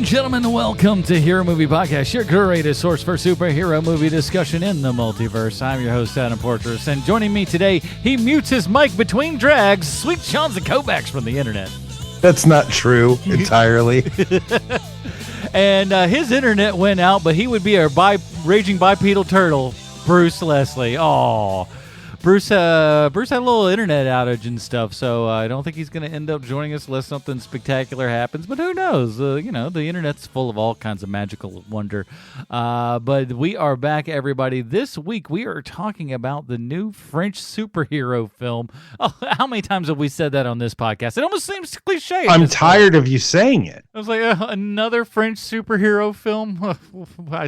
gentlemen, welcome to Hero Movie Podcast, your greatest source for superhero movie discussion in the multiverse. I'm your host, Adam Portress, and joining me today, he mutes his mic between drags, Sweet Sean Kovacs from the internet. That's not true entirely. And his internet went out, but he would be our raging bipedal turtle, Bruce Leslie. Aw. Bruce had a little internet outage and stuff, so I don't think he's going to end up joining us unless something spectacular happens. But who knows? The internet's full of all kinds of magical wonder. But we are back, everybody. This week we are talking about the new French superhero film. Oh, how many times have we said that on this podcast? It almost seems cliche. I'm tired of you saying it. I was like, another French superhero film? I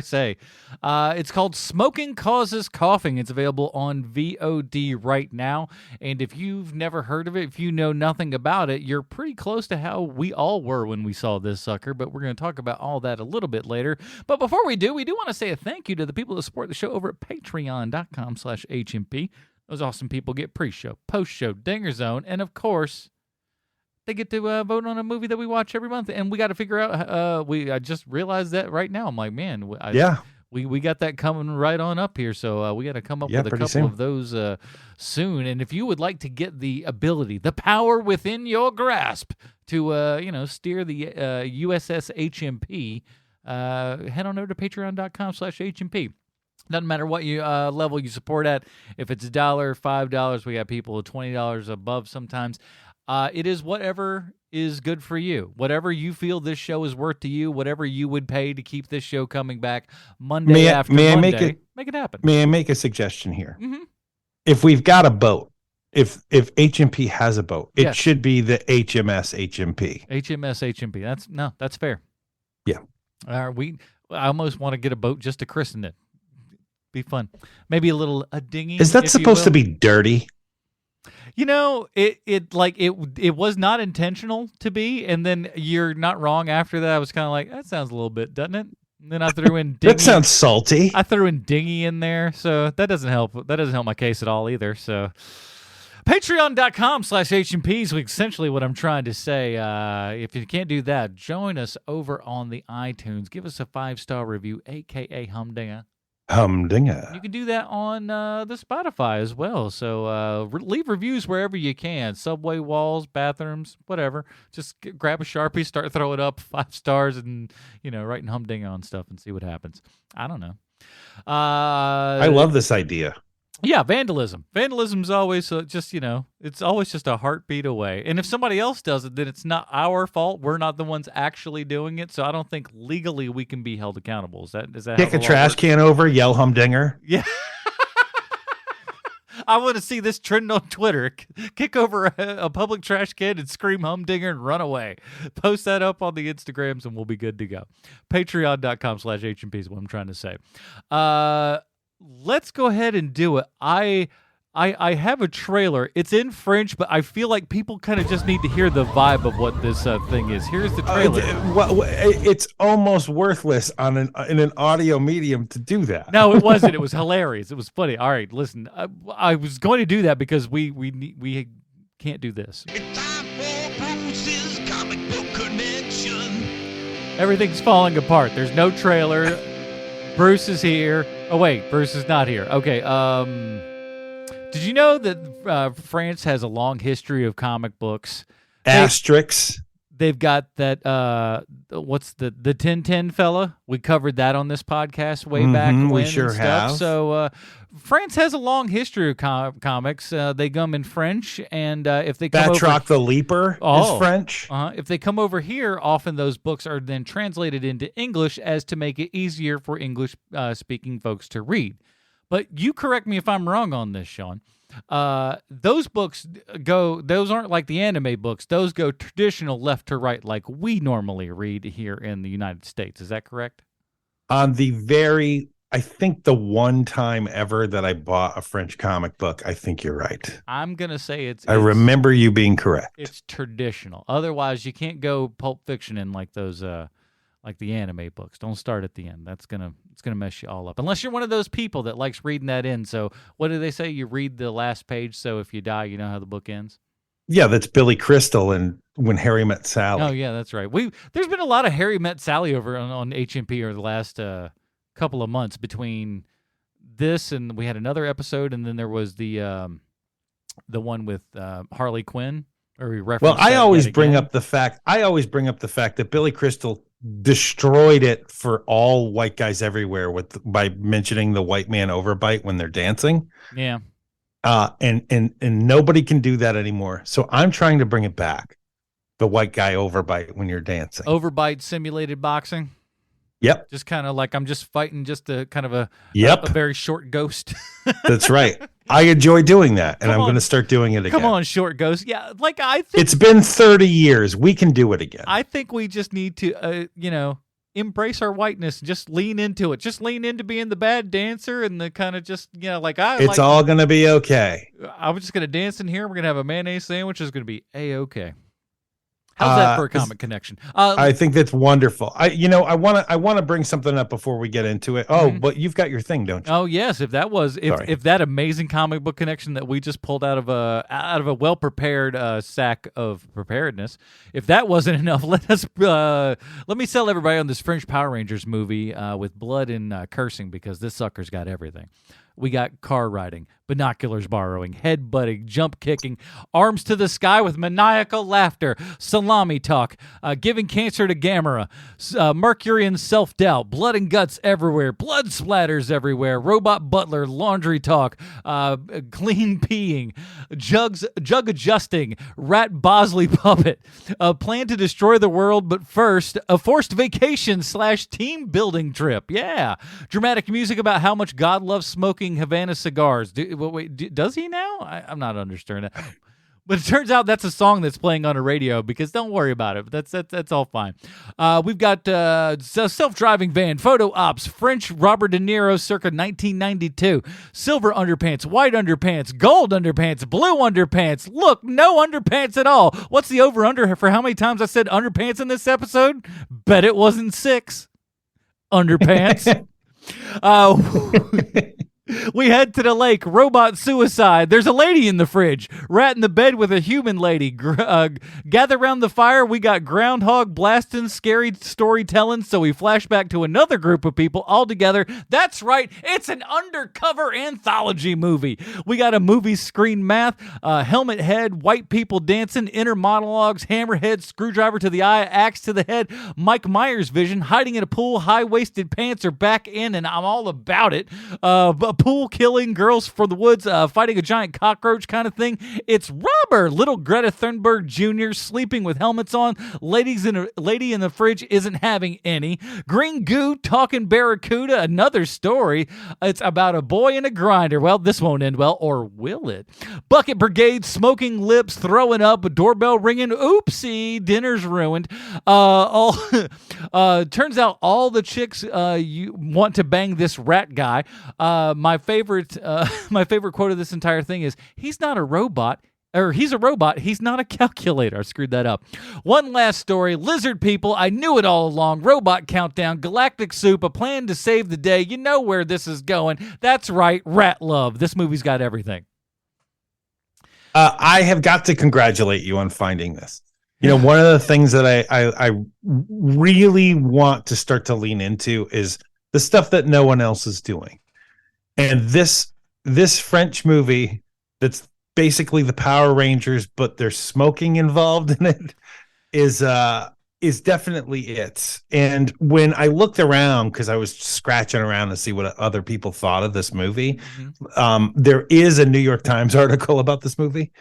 say. It's called Smoking Causes Coughing. It's available on VOD right now. And if you've never heard of it, if you know nothing about it, you're pretty close to how we all were when we saw this sucker. But we're going to talk about all that a little bit later. But before we do want to say a thank you to the people that support the show over at patreon.com/HMP. Those awesome people get pre-show, post-show, Dinger Zone, and of course, they get to vote on a movie that we watch every month. And we got to figure out, I just realized that right now. I'm like, man, we got that coming right on up here. So we got to come up with a couple soon of those soon. And if you would like to get the ability, the power within your grasp to, steer the USS HMP, head on over to patreon.com/HMP. Doesn't matter what level you support at. If it's $1, $5, we got people at $20 above sometimes. It is whatever is good for you. Whatever you feel this show is worth to you, whatever you would pay to keep this show coming back Monday after Monday, make it happen. May I make a suggestion here? Mm-hmm. If we've got a boat, if HMP has a boat, it should be the HMS HMP. HMS HMP. That's fair. Yeah. I almost want to get a boat just to christen it. Be fun. Maybe a dinghy. Is that supposed to be dirty? You know, it was not intentional to be, and then you're not wrong after that. I was kind of like, that sounds a little bit, doesn't it? And then I threw in dinghy. That sounds salty. I threw in dinghy in there, so that doesn't help. That doesn't help my case at all either. So patreon.com/HMP is essentially what I'm trying to say. If you can't do that, join us over on the iTunes. Give us a 5-star review, a.k.a. Humdinger. Humdinger. You can do that on the Spotify as well. So leave reviews wherever you can. Subway walls, bathrooms, whatever. Just grab a Sharpie, start throwing up 5 stars, and writing Humdinger on stuff and see what happens. I don't know. I love this idea. Yeah, vandalism. Vandalism's always it's always just a heartbeat away. And if somebody else does it, then it's not our fault. We're not the ones actually doing it. So I don't think legally we can be held accountable. Is that kick a trash can over, yell Humdinger? Yeah. I want to see this trend on Twitter. Kick over a public trash can and scream Humdinger and run away. Post that up on the Instagrams and we'll be good to go. Patreon.com/HMP is what I'm trying to say. Let's go ahead and do it. I have a trailer. It's in French, but I feel like people kind of just need to hear the vibe of what this thing is. Here's the trailer. It's almost worthless in an audio medium to do that. No, it wasn't. It was hilarious. It was funny. All right, listen. I was going to do that because we can't do this. It's time for Bruce's Comic Book Connection. Everything's falling apart. There's no trailer. Bruce is here. Oh, wait. Bruce is not here. Okay. Did you know that France has a long history of comic books? Asterix. They've got that, what's the Tintin fella? We covered that on this podcast way back when. We sure have. So France has a long history of comics. They come in French, and if they come Batroc the Leaper is French. If they come over here, often those books are then translated into English as to make it easier for English-speaking folks to read. But you correct me if I'm wrong on this, Sean. Those books those aren't like the anime books. Those go traditional left to right like we normally read here in the United States. Is that correct? On I think the one time ever that I bought a French comic book, I think you're right. I'm going to say I remember you being correct. It's traditional. Otherwise, you can't go Pulp Fiction in like those like the anime books. Don't start at the end. It's gonna mess you all up. Unless you're one of those people that likes reading that in. So what do they say? You read the last page, so if you die, you know how the book ends? Yeah, that's Billy Crystal and When Harry Met Sally. Oh yeah, that's right. There's been a lot of Harry Met Sally over on HMP over the last couple of months between this and we had another episode, and then there was the one with Harley Quinn. Or we Well, referenced I that always yet bring again. up the fact. I always bring up the fact that Billy Crystal destroyed it for all white guys everywhere by mentioning the white man overbite when they're dancing. Yeah. And nobody can do that anymore. So I'm trying to bring it back. The white guy overbite when you're dancing. Overbite simulated boxing. Yep. Just kind of like I'm just fighting just a kind of a very short ghost. That's right. I enjoy doing that, and I'm going to start doing it again. Come on, short ghost. Yeah, like I think it's been 30 years. We can do it again. I think we just need to, embrace our whiteness. Just lean into it. Just lean into being the bad dancer and the kind of just, It's all going to be okay. I'm just going to dance in here. We're going to have a mayonnaise sandwich. It's going to be A-okay. How's that for a comic connection? I think that's wonderful. I want to bring something up before we get into it. Oh, but you've got your thing, don't you? Oh yes, if that amazing comic book connection that we just pulled out of a well prepared sack of preparedness, if that wasn't enough, let me sell everybody on this French Power Rangers movie with blood and cursing, because this sucker's got everything. We got car riding, binoculars borrowing, head butting, jump kicking, arms to the sky with maniacal laughter, salami talk, giving cancer to Gamera, Mercury self-doubt, blood and guts everywhere, blood splatters everywhere, robot butler, laundry talk, clean peeing, jug adjusting, rat Bosley puppet, a plan to destroy the world, but first, a forced vacation / team building trip. Yeah. Dramatic music about how much God loves smoking Havana cigars. Does he now? I'm not understanding that. But it turns out that's a song that's playing on a radio, because don't worry about it. That's all fine. We've got self-driving van, photo ops, French Robert De Niro circa 1992, silver underpants, white underpants, gold underpants, blue underpants. Look, no underpants at all. What's the over-under for how many times I said underpants in this episode? Bet it wasn't 6. Underpants. We head to the lake. Robot suicide. There's a lady in the fridge. Rat in the bed with a human lady. Gather around the fire. We got groundhog blasting, scary storytelling. So we flash back to another group of people all together. That's right. It's an undercover anthology movie. We got a movie screen math, helmet head, white people dancing, inner monologues, hammerhead, screwdriver to the eye, axe to the head, Mike Myers vision, hiding in a pool, high-waisted pants are back in, and I'm all about it. Pool killing, girls for the woods, fighting a giant cockroach kind of thing. It's rubber. Little Greta Thunberg Jr. sleeping with helmets on. Lady in the fridge isn't having any. Green goo talking barracuda. Another story. It's about a boy and a grinder. Well, this won't end well, or will it? Bucket brigade, smoking lips, throwing up, a doorbell ringing. Oopsie, dinner's ruined. Turns out all the chicks you want to bang this rat guy. My favorite quote of this entire thing is, he's not a robot. Or he's a robot. He's not a calculator. I screwed that up. One last story. Lizard people. I knew it all along. Robot countdown. Galactic soup. A plan to save the day. You know where this is going. That's right. Rat love. This movie's got everything. I have got to congratulate you on finding this. One of the things that I really want to start to lean into is the stuff that no one else is doing. And this French movie that's basically the Power Rangers, but there's smoking involved in it, is definitely it. And when I looked around, because I was scratching around to see what other people thought of this movie, there is a New York Times article about this movie,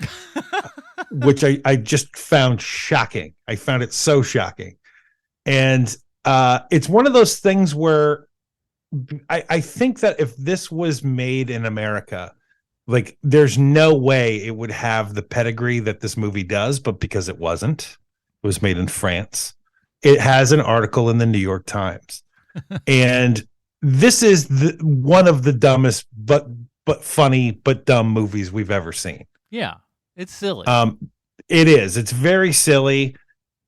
which I just found shocking. I found it so shocking. And it's one of those things where I think that if this was made in America, like, there's no way it would have the pedigree that this movie does, but because it wasn't, it was made in France. It has an article in the New York Times. And this is one of the dumbest, but funny, but dumb movies we've ever seen. Yeah. It's silly. It is. It's very silly.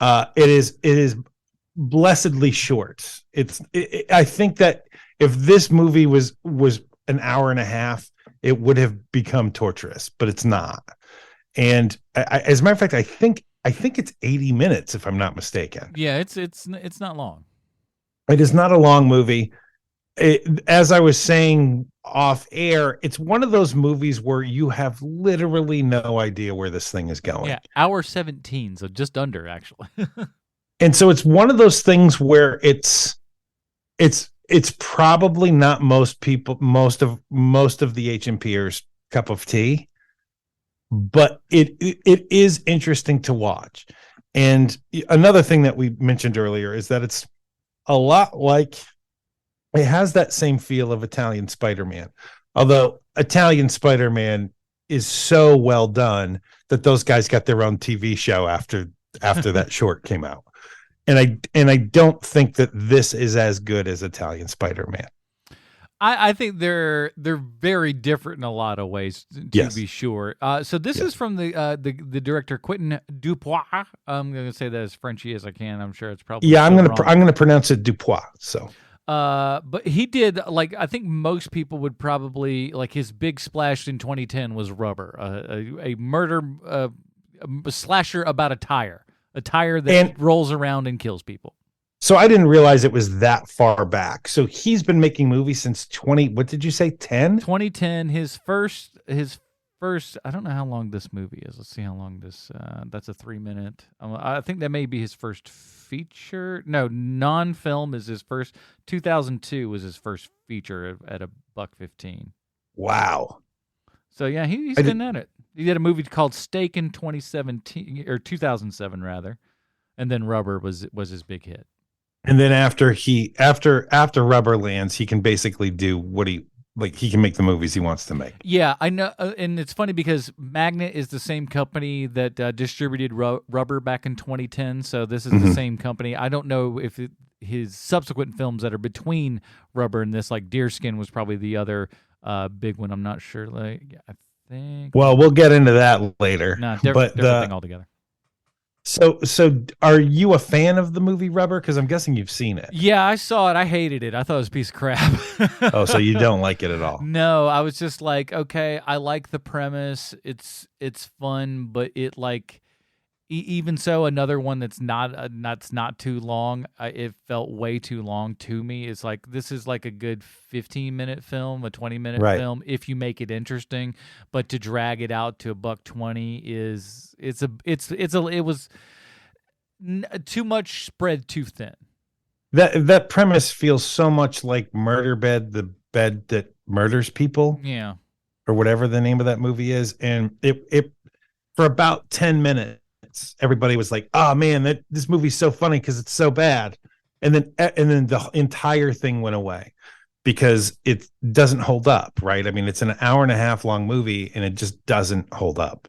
It is blessedly short. I think that if this movie was an hour and a half, it would have become torturous, but it's not. And as a matter of fact, I think it's 80 minutes, if I'm not mistaken. Yeah, it's not long. It is not a long movie. As I was saying off air, it's one of those movies where you have literally no idea where this thing is going. Yeah, hour 17, so just under actually. And so it's one of those things where it's probably not most of the HMPers cup of tea, but it is interesting to watch. And another thing that we mentioned earlier is that it's a lot like, it has that same feel of Italian Spider-Man, although Italian Spider-Man is so well done that those guys got their own TV show after that short came out. And I don't think that this is as good as Italian Spider-Man. I think they're very different in a lot of ways, to be sure. So this is from the director Quentin Dupois. I'm going to say that as Frenchy as I can. I'm sure it's probably I'm going to pronounce it Dupois. So. But he did, like, I think most people would probably, like, his big splash in 2010 was Rubber, a murder a slasher about a tire that rolls around and kills people. So I didn't realize it was that far back. So he's been making movies since what did you say, 10? 2010, his first, I don't know how long this movie is. Let's see how long this, that's a 3-minute. I think that may be his first feature. No, non-film is his first. 2002 was his first feature at $1.15. Wow. So yeah, he's been at it. He did a movie called Steak in 2017 or 2007 rather, and then Rubber was his big hit. And then after Rubber lands, he can basically do what he can make the movies he wants to make. Yeah, I know, and it's funny because Magnet is the same company that distributed Rubber back in 2010. So this is the same company. I don't know if his subsequent films that are between Rubber and this, like Deerskin, was probably the other big one. I'm not sure. Like, I think. Well, we'll get into that later. No, different thing altogether. So are you a fan of the movie Rubber? Because I'm guessing you've seen it. Yeah, I saw it. I hated it. I thought it was a piece of crap. Oh, so you don't like it at all? No, I was just like, okay, I like the premise. It's fun, but it like even so, another one that's not too long. It felt way too long to me. It's like this is like a good 15-minute film, a 20-minute film if you make it interesting. But to drag it out to $1.20 it was too much spread too thin. That premise feels so much like Murder Bed, the bed that murders people. Yeah, or whatever the name of that movie is, and it for about 10 minutes. Everybody was like, "Oh man, this movie's so funny because it's so bad," and then the entire thing went away because it doesn't hold up, right? I mean, it's an hour and a half long movie, and it just doesn't hold up.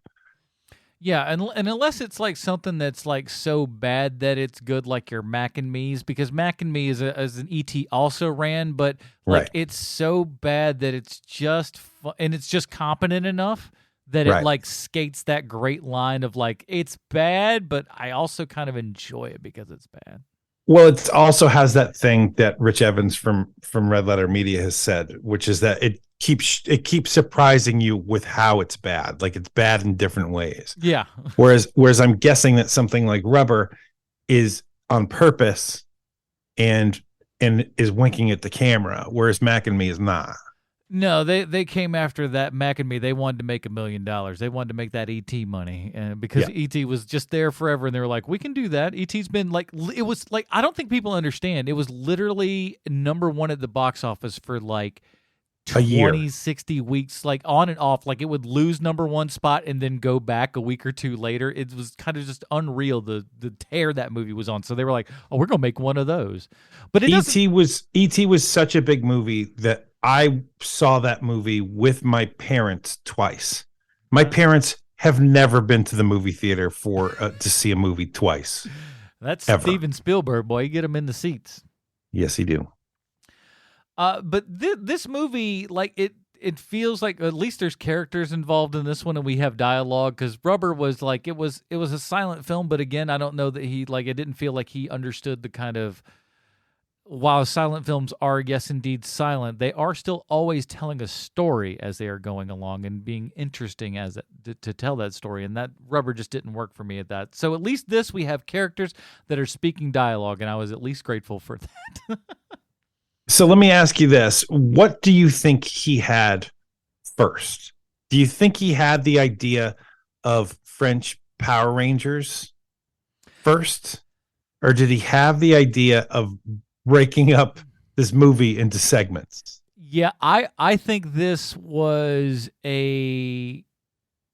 Yeah, and unless it's like something that's like so bad that it's good, like your Mac and Me's, because Mac and Me is an ET also ran, but like it's so bad that it's just and it's just competent enough that it like skates that great line of like, it's bad, but I also kind of enjoy it because it's bad. Well, it also has that thing that Rich Evans from Red Letter Media has said, which is that it keeps surprising you with how it's bad. Like it's bad in different ways. Yeah. Whereas I'm guessing that something like Rubber is on purpose and is winking at the camera, whereas Mac and Me is not. No, they came after that Mac and Me. They wanted to make $1 million. They wanted to make that ET money, and because ET was just there forever, and they were like, "We can do that." ET's been like, it was like, I don't think people understand. It was literally #1 at the box office for like 20, 60 weeks, like on and off. Like it would lose #1 spot and then go back a week or two later. It was kind of just unreal the tear that movie was on. So they were like, "Oh, we're gonna make one of those." But ET was such a big movie that I saw that movie with my parents twice. My parents have never been to the movie theater to see a movie twice. That's ever. Steven Spielberg, boy. You get him in the seats. Yes, he do. But this movie, like it feels like at least there's characters involved in this one, and we have dialogue. Because Rubber was like it was a silent film, but again, I don't know that he like it didn't feel like he understood the kind of while silent films are, yes, indeed silent, they are still always telling a story as they are going along and being interesting as to tell that story. And that rubber just didn't work for me at that. So at least this, we have characters that are speaking dialogue, and I was at least grateful for that. So let me ask you this. What do you think he had first? Do you think he had the idea of French Power Rangers first? Or did he have the idea of breaking up this movie into segments? Yeah, I think this was it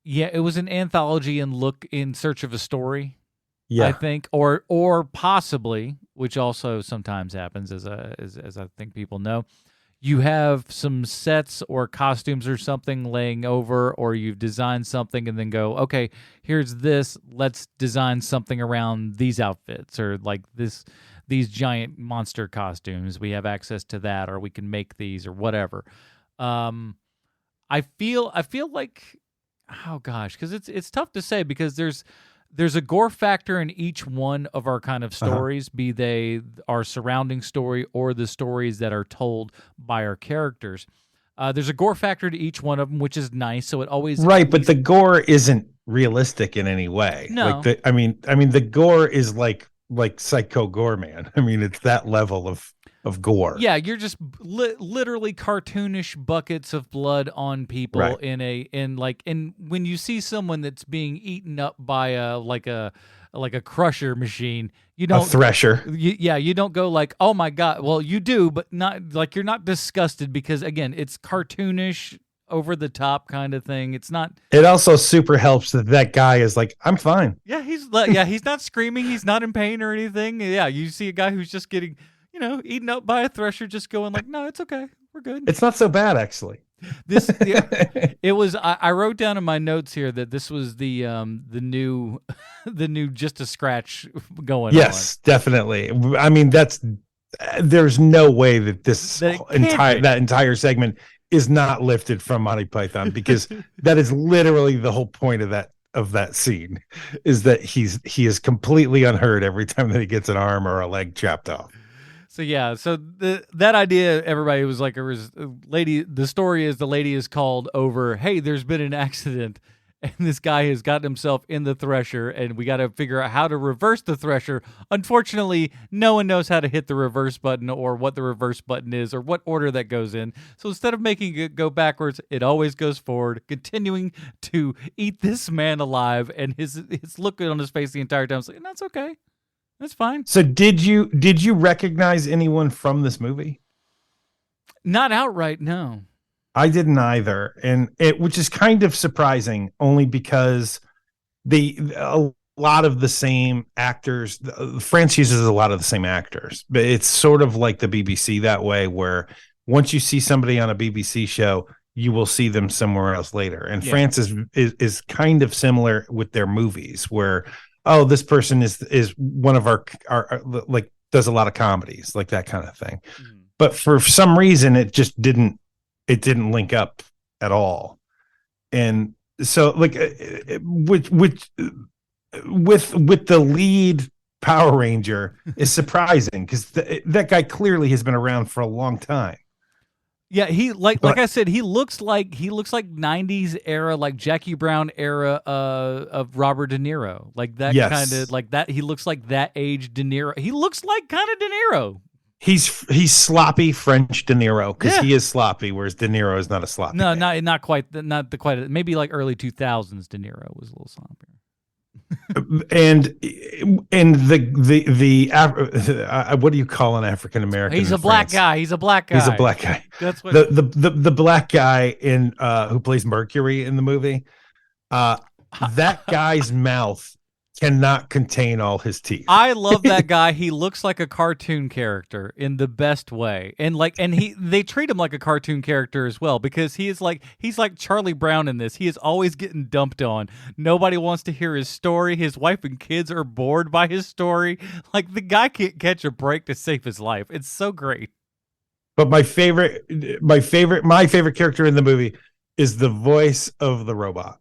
was an anthology and look in search of a story. Yeah. I think, or possibly, which also sometimes happens, as I think people know, you have some sets or costumes or something laying over, or you've designed something and then go, okay, here's this. Let's design something around these outfits, or like these giant monster costumes. We have access to that, or we can make these, or whatever. I feel like, oh gosh, because it's tough to say, because there's a gore factor in each one of our kind of stories, be they our surrounding story or the stories that are told by our characters. There's a gore factor to each one of them, which is nice. So it always but the gore isn't realistic in any way. No. Like I mean, the gore is like Psycho Gore Man. I mean, it's that level of gore. Yeah, you're just literally cartoonish buckets of blood on people, Right. in when you see someone that's being eaten up by a crusher machine, you don't A thresher. you don't go like, oh my god. Well, you do, but not like, you're not disgusted, because again, it's cartoonish, over the top kind of thing. It's not. It also super helps that guy is like, I'm fine. Yeah, he's not screaming, he's not in pain or anything. Yeah, you see a guy who's just getting, eaten up by a thresher, just going like, no, it's okay, we're good. It's not so bad, actually. It was. I wrote down in my notes here that this was the new just a scratch going on. Yes, definitely. I mean, there's no way that that entire segment is not lifted from Monty Python, because that is literally the whole point of that scene, is that he is completely unhurt every time that he gets an arm or a leg chopped off. So yeah, that idea, everybody was like, the story is the lady is called over, hey, there's been an accident, and this guy has gotten himself in the thresher, and we got to figure out how to reverse the thresher. Unfortunately, no one knows how to hit the reverse button, or what the reverse button is, or what order that goes in. So instead of making it go backwards, it always goes forward, continuing to eat this man alive, and his look on his face the entire time is like, that's okay. That's fine. So did you recognize anyone from this movie? Not outright, no. I didn't either, which is kind of surprising, only because a lot of the same actors. France uses a lot of the same actors, but it's sort of like the BBC that way, where once you see somebody on a BBC show, you will see them somewhere else later. And France is kind of similar with their movies, where this person is one of our like does a lot of comedies, like that kind of thing. Mm-hmm. But for some reason, it just didn't link up at all. And so, like, with the lead Power Ranger is surprising, because that guy clearly has been around for a long time. Yeah, he like I said, he looks like 90s era, like Jackie Brown era of Robert De Niro, like that kind of like that. He looks like that age De Niro. He looks like kind of De Niro. He's sloppy French De Niro, because he is sloppy, whereas De Niro is not a sloppy. No, not quite. Maybe like early 2000s De Niro was a little sloppier. and the what do you call an African American? He's a black guy. He's a black guy. He's a black guy. That's what the black guy in who plays Mercury in the movie. That guy's mouth cannot contain all his teeth. I love that guy. He looks like a cartoon character in the best way. And they treat him like a cartoon character as well, because he's like Charlie Brown in this. He is always getting dumped on. Nobody wants to hear his story. His wife and kids are bored by his story. Like, the guy can't catch a break to save his life. It's so great. But my favorite character in the movie is the voice of the robot.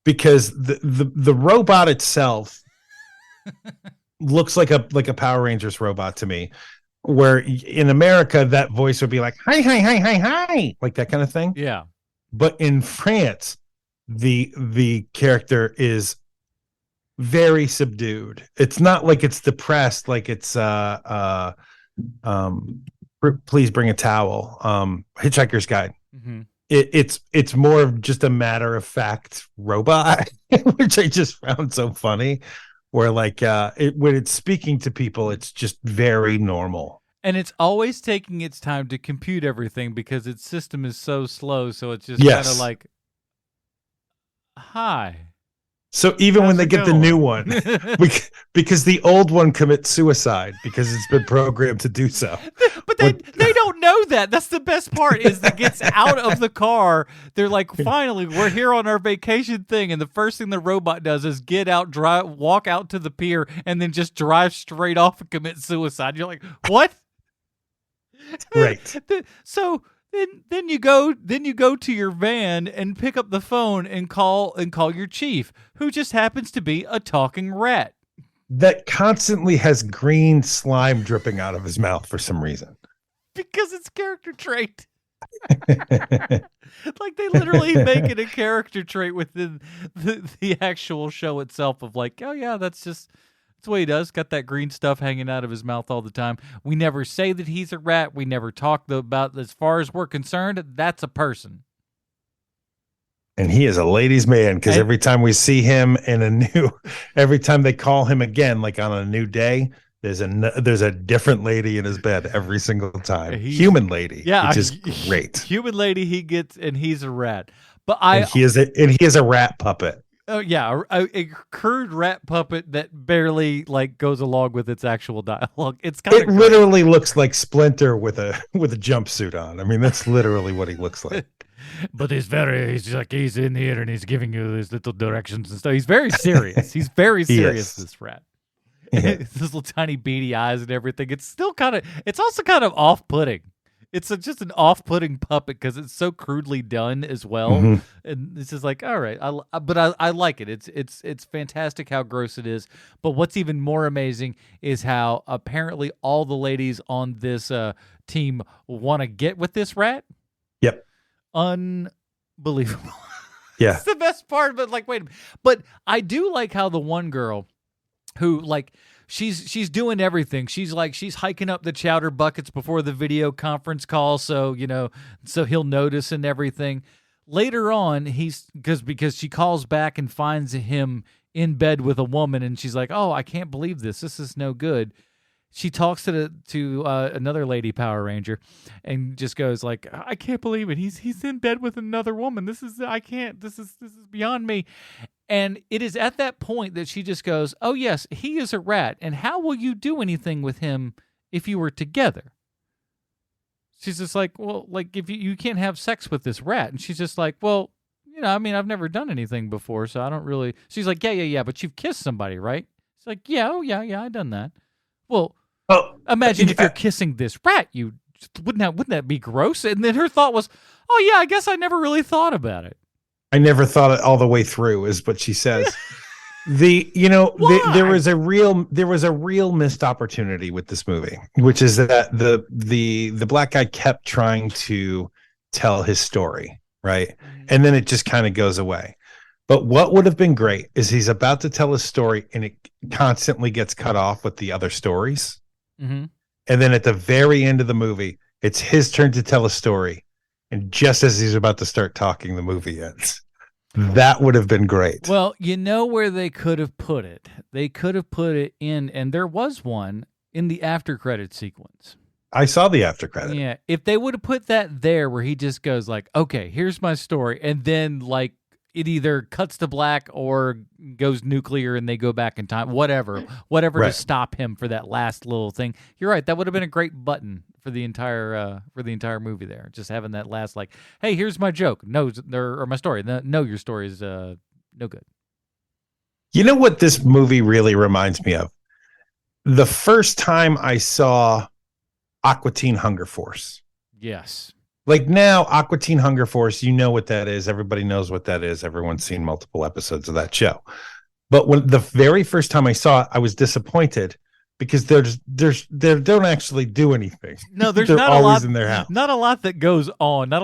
Because the robot itself looks like a Power Rangers robot to me, where in America that voice would be like hi hi hi hi hi, like that kind of thing. Yeah. But in France, the character is very subdued. It's not like it's depressed, like it's please bring a towel, Hitchhiker's Guide. Mm-hmm. It's more of just a matter of fact robot, which I just found so funny, where like when it's speaking to people, it's just very normal. And it's always taking its time to compute everything because its system is so slow. So it's just Yes. kind of like, hi. So even when How's they it get the going? new one, because the old one commits suicide because it's been programmed to do so. But they don't know that. That's the best part is that gets out of the car. They're like, finally, we're here on our vacation thing. And the first thing the robot does is get out, walk out to the pier, and then just drive straight off and commit suicide. You're like, what? Right. So then you go to your van and pick up the phone and call your chief, who just happens to be a talking rat That constantly has green slime dripping out of his mouth for some reason. because it's character trait. Like they literally make it a character trait within the actual show itself of like, oh yeah, that's what he does. Got that green stuff hanging out of his mouth all the time. We never say that he's a rat. We never talk about, as far as we're concerned, that's a person. And he is a ladies' man because every time we see him every time they call him again, like on a new day, there's a different lady in his bed every single time. Human lady, which is great. Human lady he gets, and he's a rat. But he is a rat puppet. Oh yeah, a crude rat puppet that barely like goes along with its actual dialogue. It's kind of literally looks like Splinter with a jumpsuit on. I mean, that's literally what he looks like. But he's in here and he's giving you these little directions and stuff. He's very serious. He's very serious. This rat. Yeah. His little tiny beady eyes and everything. It's also kind of off-putting. It's just an off-putting puppet because it's so crudely done as well, and it's just like, all right, I like it. It's fantastic how gross it is. But what's even more amazing is how apparently all the ladies on this team want to get with this rat. Yep, unbelievable. Yeah, it's the best part. But like, wait a minute. But I do like how the one girl who like. She's doing everything. She's hiking up the chowder buckets before the video conference call, so he'll notice and everything. Later on, because she calls back and finds him in bed with a woman, and she's like, "Oh, I can't believe this. This is no good." She talks to another lady Power Ranger, and just goes like, "I can't believe it. He's in bed with another woman. I can't. This is beyond me." And it is at that point that she just goes, "Oh, yes, he is a rat. And how will you do anything with him if you were together?" She's just like, "Well, like if you can't have sex with this rat." And she's just like, "Well, I mean, I've never done anything before, so I don't really." She's like, Yeah, but you've kissed somebody, right?" It's like, "Yeah, I've done that." Well, imagine if you're kissing this rat, wouldn't that be gross? And then her thought was, "Oh, yeah, I guess I never really thought about it." I never thought it all the way through, is what she says. There was a real missed opportunity with this movie, which is that the black guy kept trying to tell his story, right? And then it just kind of goes away. But what would have been great is he's about to tell his story and it constantly gets cut off with the other stories. Mm-hmm. And then at the very end of the movie, it's his turn to tell a story. And just as he's about to start talking, the movie ends. That would have been great. Well, you know where they could have put it? They could have put it in, and there was one, in the after credit sequence. I saw the after credit. Yeah. If they would have put that there where he just goes like, "Okay, here's my story," and then like it either cuts to black or goes nuclear and they go back in time, whatever right. To stop him for that last little thing. You're right. That would have been a great button for the entire movie there. Just having that last like, "Hey, here's my joke. No, or my story. No, your story is no good." You know what this movie really reminds me of? The first time I saw Aqua Teen Hunger Force. Yes. Like now, Aqua Teen Hunger Force, you know what that is. Everybody knows what that is. Everyone's seen multiple episodes of that show. But when the very first time I saw it, I was disappointed because they don't actually do anything. No, there's They're not a always lot. in their house. Not a lot that goes on. Not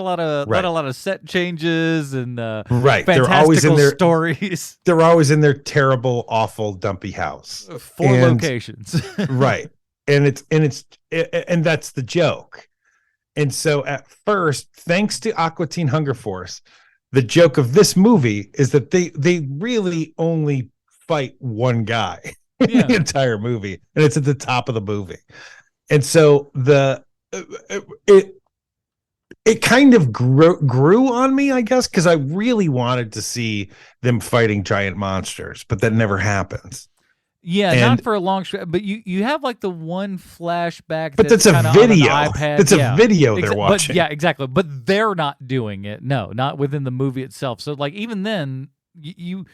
Right. a lot of set changes and Right. They're fantastical always in their stories. they're always in their terrible, awful, dumpy house. 4 locations. Right. And that's the joke. And so at first, thanks to Aqua Teen Hunger Force, the joke of this movie is that they really only fight one guy in the entire movie, and it's at the top of the movie. And so it kind of grew on me, I guess, because I really wanted to see them fighting giant monsters, but that never happens. Yeah, not for a long stretch, but you have like the one flashback, but that's a video. It's a video they're watching. But, yeah, exactly. But they're not doing it. No, not within the movie itself. So like even then, you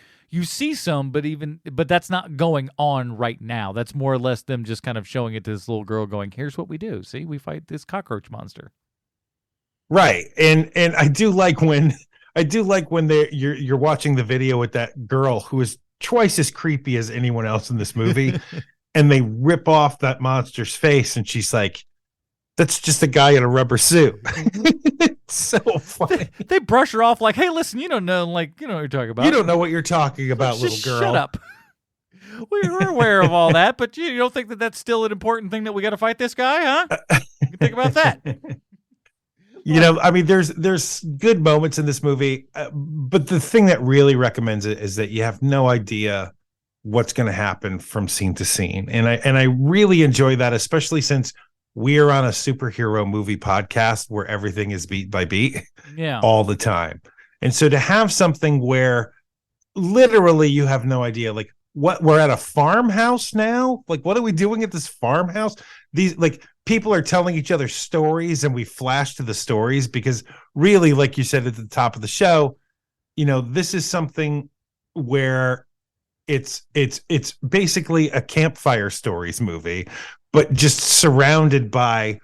see some, but that's not going on right now. That's more or less them just kind of showing it to this little girl, going, "Here's what we do. See, we fight this cockroach monster." Right, and I do like when you're watching the video with that girl who is twice as creepy as anyone else in this movie, and they rip off that monster's face, and she's like, "That's just a guy in a rubber suit." It's so funny. They brush her off like, "Hey, listen, you don't know, like, you know what you're talking about. You don't know what you're talking about, Just little girl. Shut up." We're aware of all that, but you don't think that that's still an important thing that we got to fight this guy, huh? You think about that. You know, I mean, there's good moments in this movie, but the thing that really recommends it is that you have no idea what's going to happen from scene to scene, and I really enjoy that, especially since we are on a superhero movie podcast where everything is beat by beat, all the time, and so to have something where literally you have no idea, like, what, we're at a farmhouse now, like, what are we doing at this farmhouse? These, like, people are telling each other stories, and we flash to the stories because really, like you said at the top of the show, you know, this is something where it's basically a campfire stories movie, but just surrounded by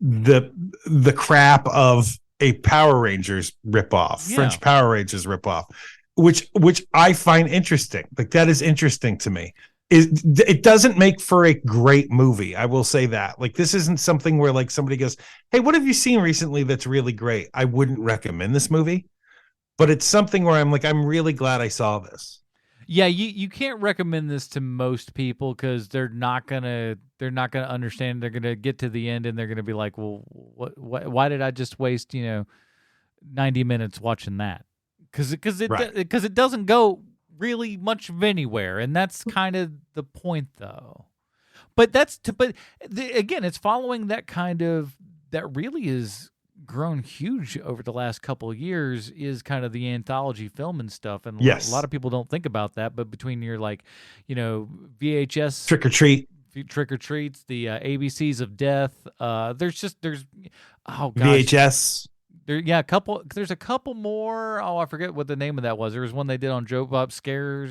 the crap of a Power Rangers ripoff, French Power Rangers ripoff, which I find interesting. Like, that is interesting to me. It doesn't make for a great movie, I will say that. Like, this isn't something where, like, somebody goes, "Hey, what have you seen recently that's really great?" I wouldn't recommend this movie, but it's something where I'm like, I'm really glad I saw this. Yeah, you can't recommend this to most people because they're not gonna understand. They're gonna get to the end and they're gonna be like, "Well, why did I just waste 90 minutes watching that?" Because it doesn't go really much of anywhere, and that's kind of the point, though. But again, it's following that kind of, that really is grown huge over the last couple of years, is kind of the anthology film and stuff. And a lot of people don't think about that, but between your, like, VHS Trick or Treats, the ABCs of Death, there's VHS. There's a couple more. Oh, I forget what the name of that was. There was one they did on Joe Bob Scare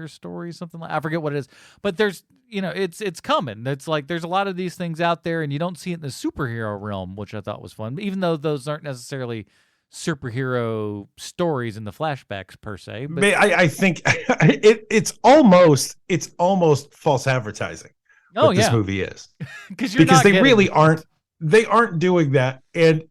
Stories, something like, I forget what it is. But there's, it's coming. It's like there's a lot of these things out there, and you don't see it in the superhero realm, which I thought was fun. Even though those aren't necessarily superhero stories in the flashbacks per se. But I think it's almost false advertising. Oh, what this movie is, because they really aren't. They aren't doing that, and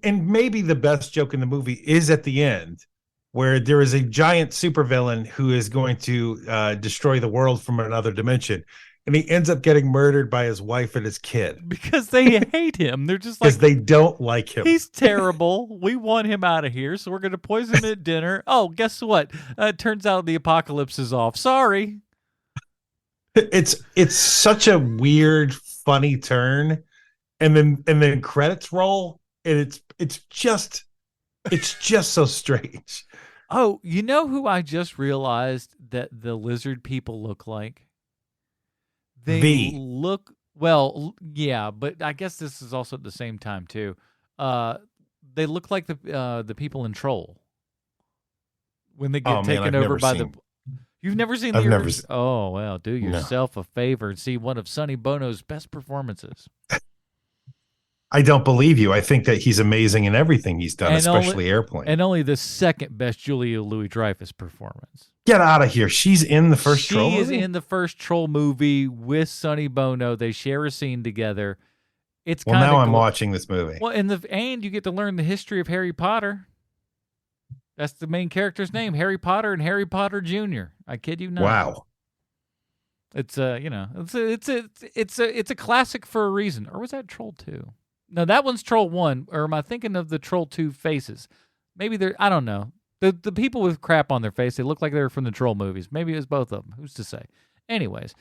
maybe the best joke in the movie is at the end, where there is a giant supervillain who is going to destroy the world from another dimension, and he ends up getting murdered by his wife and his kid because they hate him. They're just like, because they don't like him. He's terrible. We want him out of here, so we're going to poison him at dinner. Oh, guess what? It turns out the apocalypse is off. Sorry. It's such a weird, funny turn. And then credits roll, and it's just so strange. Oh, you know who I just realized that the lizard people look like? They look, well, yeah, but I guess this is also at the same time too. They look like the people in Troll when they get taken over by the. You've never seen the. I've never. Oh well, do yourself a favor and see one of Sonny Bono's best performances. I don't believe you. I think that he's amazing in everything he's done, And especially Airplane. And only the second best Julia Louis-Dreyfus performance. Get out of here. She's in the first Troll movie? She is in the first Troll movie with Sonny Bono. They share a scene together. It's well, now I'm watching this movie. Well, and you get to learn the history of Harry Potter. That's the main character's name, Harry Potter and Harry Potter Jr. I kid you not. Wow. It's it's a classic for a reason. Or was that Troll 2? No, that one's Troll 1. Or am I thinking of the Troll 2 faces? Maybe they're, I don't know. The people with crap on their face, they look like they're from the Troll movies. Maybe it was both of them. Who's to say? Anyways,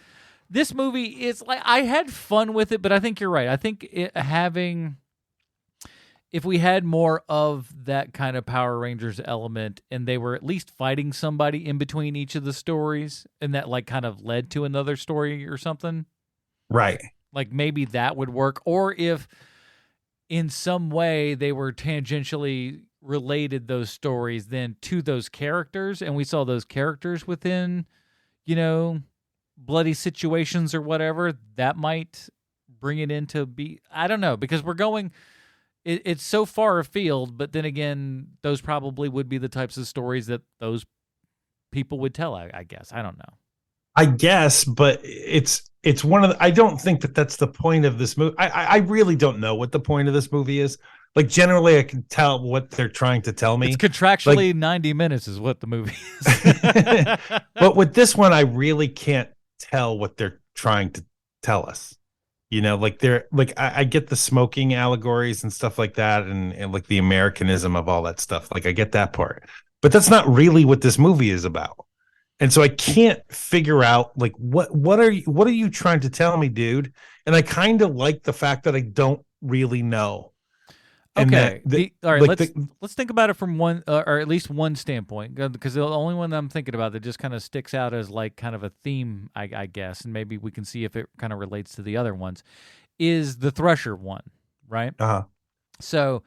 this movie is like, I had fun with it, but I think you're right. I think if we had more of that kind of Power Rangers element and they were at least fighting somebody in between each of the stories and that like kind of led to another story or something. Right. Like maybe that would work. Or if in some way they were tangentially related, those stories then to those characters, and we saw those characters within, bloody situations or whatever, that might bring it into I don't know, because we're going, it's so far afield, but then again, those probably would be the types of stories that those people would tell, I guess. I don't know. I guess, but it's one of the, I don't think that that's the point of this movie. I really don't know what the point of this movie is. Like, generally, I can tell what they're trying to tell me. It's contractually 90 minutes is what the movie is. But with this one, I really can't tell what they're trying to tell us. Like they're like, I get the smoking allegories and stuff like that, and like the Americanism of all that stuff. Like, I get that part, but that's not really what this movie is about. And so I can't figure out like what are you trying to tell me, dude? And I kind of like the fact that I don't really know. And okay. All right. Like let's think about it from one, or at least one standpoint, because the only one that I'm thinking about that just kind of sticks out as like kind of a theme, I guess, and maybe we can see if it kind of relates to the other ones, is the Thresher one, right? Uh-huh. So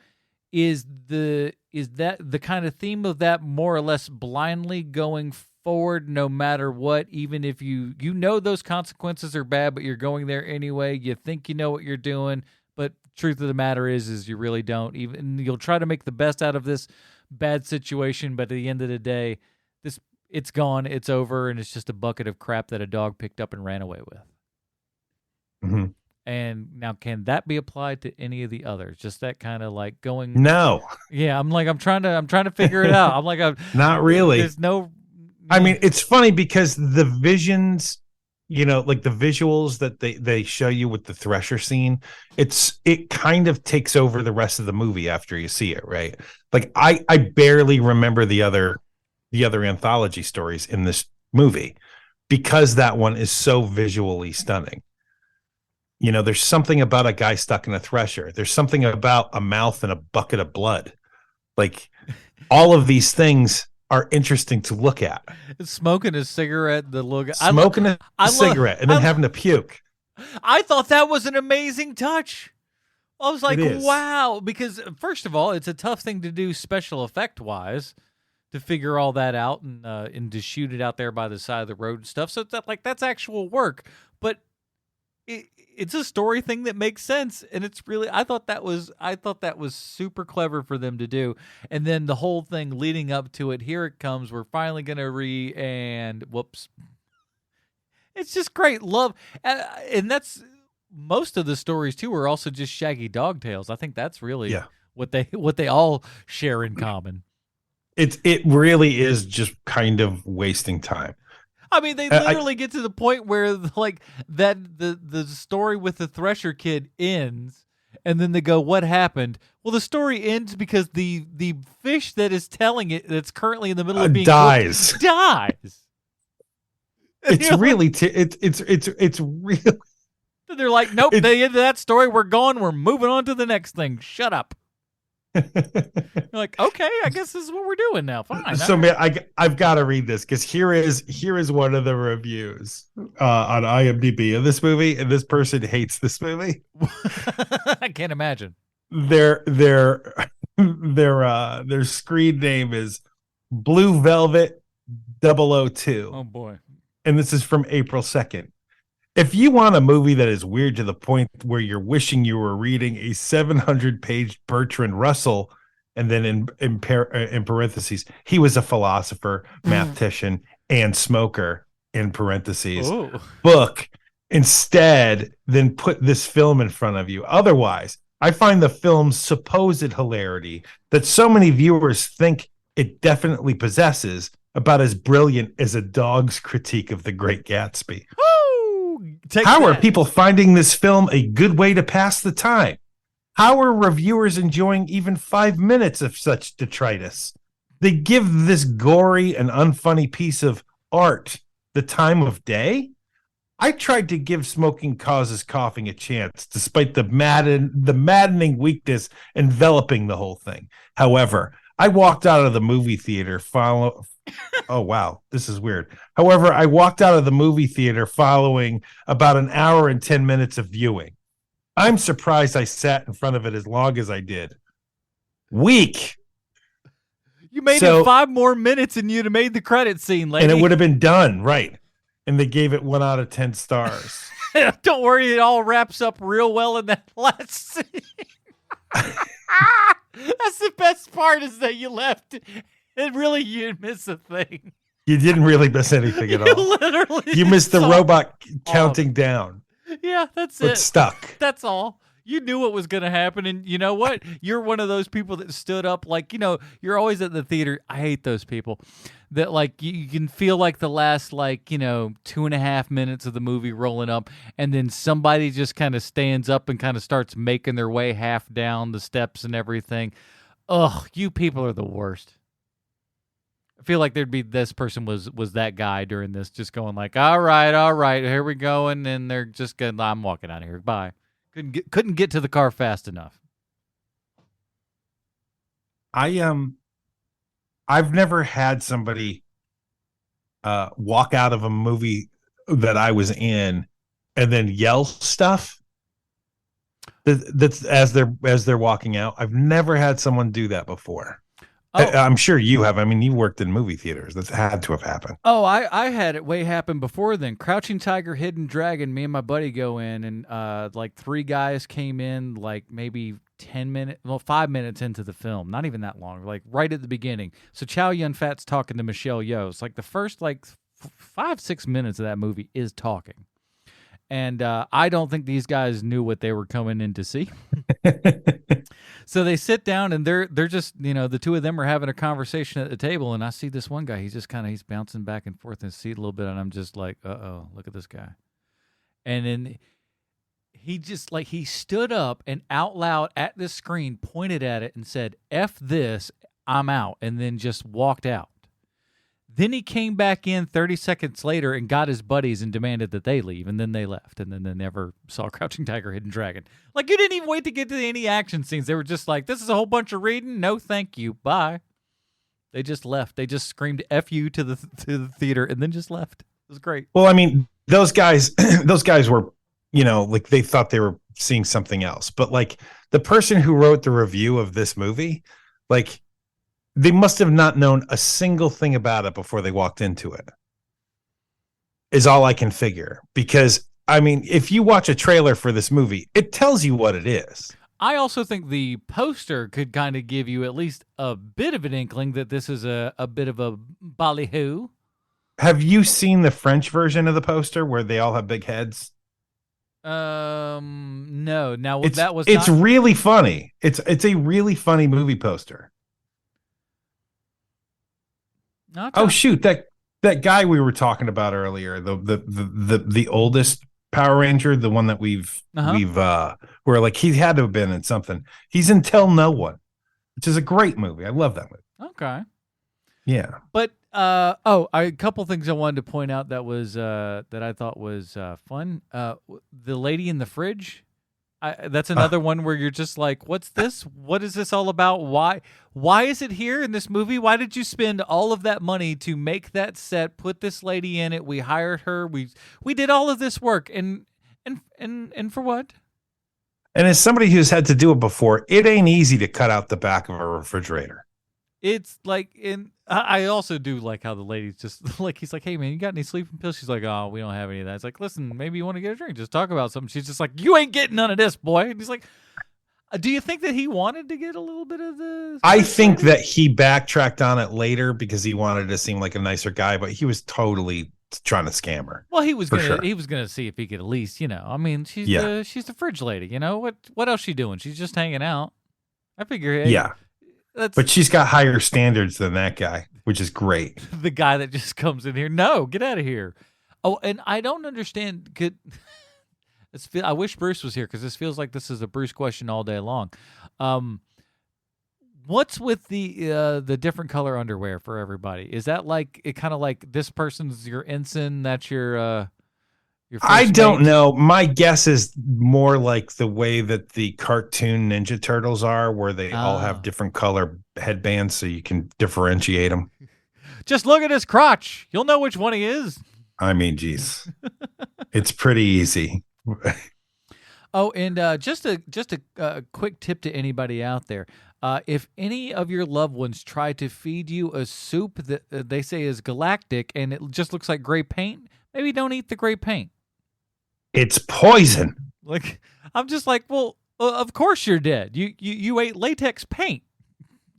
is that the kind of theme of that more or less blindly going forward no matter what, even if you know those consequences are bad, but you're going there anyway, you think you know what you're doing, but truth of the matter is you really don't. Even you'll try to make the best out of this bad situation, but at the end of the day, it's gone, it's over, and it's just a bucket of crap that a dog picked up and ran away with. Mm-hmm. And now, can that be applied to any of the others? Just that kind of like going. No. Yeah, I'm trying to figure it out. I'm like, not really. There's no. I mean, it's funny because the visions, like the visuals that they show you with the Thresher scene, it kind of takes over the rest of the movie after you see it, right? Like I barely remember the other anthology stories in this movie because that one is so visually stunning. There's something about a guy stuck in a thresher. There's something about a mouth and a bucket of blood. Like, all of these things are interesting to look at. Smoking a cigarette, the look. Smoking a cigarette and then having to puke. I thought that was an amazing touch. I was like, wow. Because, first of all, it's a tough thing to do special effect-wise, to figure all that out and to shoot it out there by the side of the road and stuff. So that's actual work. But it's a story thing that makes sense, and it's really, I thought that was super clever for them to do. And then the whole thing leading up to it, here it comes, we're finally gonna and whoops, it's just great. Love, and that's most of the stories too are also just shaggy dog tales. I think that's really what they all share in common. It really is just kind of wasting time. I mean, they literally get to the point where like that the story with the Thresher kid ends, and then they go, "What happened?" Well, the story ends because the fish that is telling it, that's currently in the middle of being dies. It's really it's really. They're like, "Nope." They end that story. We're gone. We're moving on to the next thing. Shut up. You're like, okay, I guess this is what we're doing now. Fine. So, man, I've got to read this because here is one of the reviews on IMDb of this movie, and this person hates this movie. I can't imagine. Their screen name is Blue Velvet 002. Oh boy. And this is from April 2nd. If you want a movie that is weird to the point where you're wishing you were reading a 700-page Bertrand Russell, and then in parentheses, he was a philosopher, mathematician, and smoker, in parentheses, Oh. book, instead, then put this film in front of you. Otherwise, I find the film's supposed hilarity that so many viewers think it definitely possesses about as brilliant as a dog's critique of The Great Gatsby. Woo! How are people finding this film a good way to pass the time? How are reviewers enjoying even 5 minutes of such detritus? They give this gory and unfunny piece of art the time of day? I tried to give Smoking Causes Coughing a chance, despite the maddening weakness enveloping the whole thing. However, I walked out of the movie theater oh, wow, this is weird. However, I walked out of the movie theater following about an hour and 10 minutes of viewing. I'm surprised I sat in front of it as long as I did. Weak. You made it 5 more minutes and you'd have made the credit scene, lady. And it would have been done, right. And they gave it 1 out of 10 stars. Don't worry, it all wraps up real well in that last scene. That's the best part, is that you left and really you didn't miss a thing. You didn't really miss anything at all. Literally. You missed the robot counting down. Yeah, that's it. It's stuck. That's all. You knew what was going to happen, and you know what? You're one of those people that stood up, like, you're always at the theater. I hate those people that, like, you can feel like the last, like, 2.5 minutes of the movie rolling up, and then somebody just kind of stands up and kind of starts making their way half down the steps and everything. Ugh, you people are the worst. I feel like there'd be this person was that guy during this, just going like, all right, here we go, and then they're just going, I'm walking out of here, bye. Couldn't get to the car fast enough. I've never had somebody walk out of a movie that I was in and then yell stuff that's as they're walking out. I've never had someone do that before. Oh. I'm sure you have. I mean, you worked in movie theaters. That's had to have happened. Oh, I had it happen before then. Crouching Tiger, Hidden Dragon, me and my buddy go in, and like 3 guys came in, like maybe 5 minutes into the film. Not even that long, like right at the beginning. So Chow Yun-Fat's talking to Michelle Yeoh. It's like the first 5-6 minutes of that movie is talking. And I don't think these guys knew what they were coming in to see. So they sit down and they're just, the two of them are having a conversation at the table. And I see this one guy, he's bouncing back and forth in his seat a little bit. And I'm just like, uh-oh, look at this guy. And then he just he stood up and out loud at the screen, pointed at it and said, F this, I'm out. And then just walked out. Then he came back in 30 seconds later and got his buddies and demanded that they leave, and then they left, and then they never saw Crouching Tiger, Hidden Dragon. Like, you didn't even wait to get to any action scenes. They were just like, this is a whole bunch of reading. No, thank you. Bye. They just left. They just screamed F you to the theater and then just left. It was great. Well, I mean, those guys were, like they thought they were seeing something else. But like the person who wrote the review of this movie, like, they must have not known a single thing about it before they walked into it, is all I can figure. Because, I mean, if you watch a trailer for this movie, it tells you what it is. I also think the poster could kind of give you at least a bit of an inkling that this is a bit of a ballyhoo. Have you seen the French version of the poster where they all have big heads? No. Now, it's really funny. It's a really funny movie poster. Okay. Oh shoot, that guy we were talking about earlier, the oldest Power Ranger, the one that we've where like he had to have been in something. He's in Tell No One, which is a great movie. I love that movie. Okay. Yeah. But a couple things I wanted to point out that was that I thought was fun. The lady in the fridge. That's another one where you're just like, what's this? What is this all about? Why is it here in this movie? Why did you spend all of that money to make that set, put this lady in it? We hired her. We did all of this work and for what? And as somebody who's had to do it before, it ain't easy to cut out the back of a refrigerator. It's like I also do like how the lady's just like, he's like, hey man, you got any sleeping pills? She's like, oh, we don't have any of that. It's like, listen, maybe you want to get a drink, just talk about something. She's just like, you ain't getting none of this, boy. And he's like, do you think that he wanted to get a little bit of the I think that he backtracked on it later because he wanted to seem like a nicer guy, but he was totally trying to scam her. Well, he was For gonna sure. he was gonna see if he could at least, I mean, she's Yeah. she's the fridge lady, what else she doing? She's just hanging out. I figure, hey, Yeah. that's But she's got higher standards than that guy, which is great. the guy that just comes in here. No, get out of here. Oh, and I don't understand. I wish Bruce was here because this feels like this is a Bruce question all day long. What's with the different color underwear for everybody? Is that like it kind of like this person's your ensign, that's your I first don't mate? know. My guess is more like the way that the cartoon Ninja Turtles are, where they all have Ah. different color headbands so you can differentiate them. Just look at his crotch. You'll know which one he is. I mean, geez, it's pretty easy. Oh, and just a quick tip to anybody out there: if any of your loved ones try to feed you a soup that they say is galactic and it just looks like gray paint, maybe don't eat the gray paint. It's poison. Like, I'm just like, well, of course you're dead. You ate latex paint.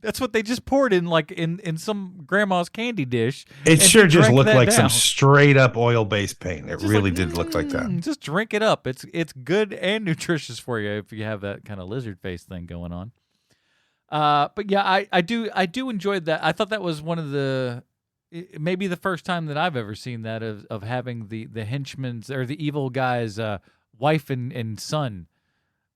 That's what they just poured in some grandma's candy dish. It and sure you just drank looked that like some down. straight up oil based paint. It Just really like, did look like that. Just drink it up. It's good and nutritious for you if you have that kind of lizard face thing going on. But yeah, I do enjoy that. I thought that was one of maybe the first time that I've ever seen that of having the henchmen's or the evil guy's wife and son